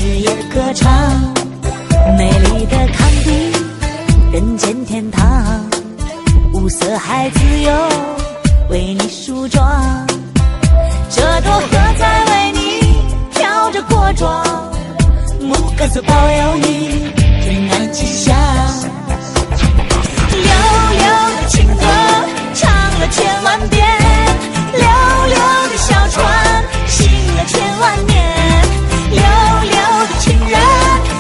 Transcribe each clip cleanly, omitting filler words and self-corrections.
夜歌唱，美丽的康定，人间天堂，五色海自由为你梳妆，这朵河在为你飘着果庄，木杆子保佑你平安吉祥。溜溜的情歌唱了千万遍，溜溜的小船行了千万年，溜溜的情人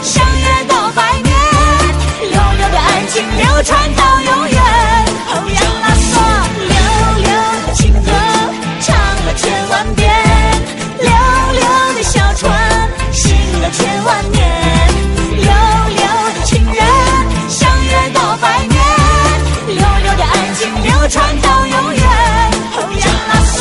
相约到百年，溜溜的爱情流传到永远。哦呀啦嗦，溜溜的情歌唱了千万遍，溜溜的小船行了千万年，溜溜的情人相约到百年，溜溜的爱情流传到永远。哦呀啦嗦。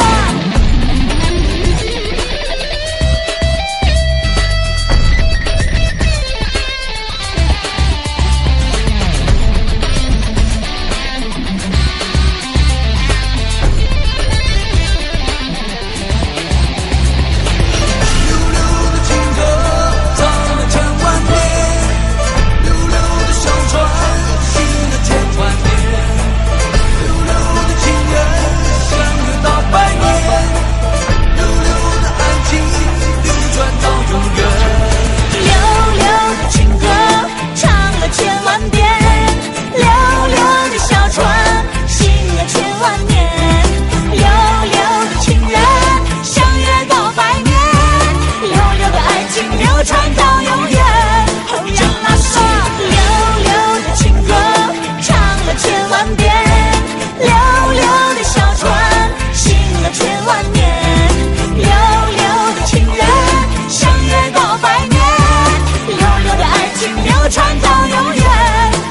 传到永远，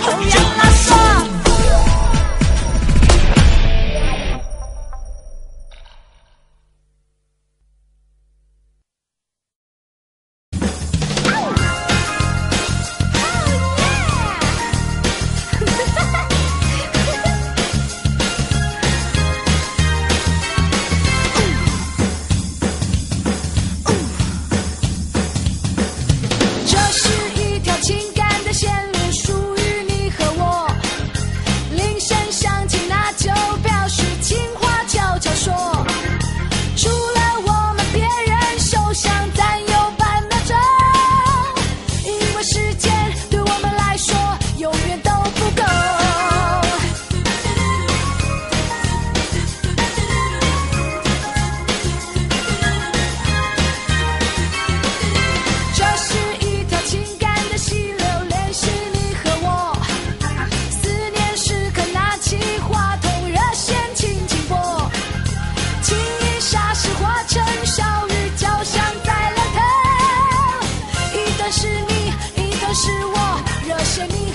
哦呀啦嗦。这是一条情感的线路，属于你和我。铃声响起，那就表示情话悄悄说。除了我们，别人休想占有半秒钟，因为时间对我们来说永远都不够。这是一条情感的溪流，联系你和我。思念时刻拿起话筒，热线轻轻拨，情意霎时化成小雨，交响在了头。一段是你，一段是我，热线你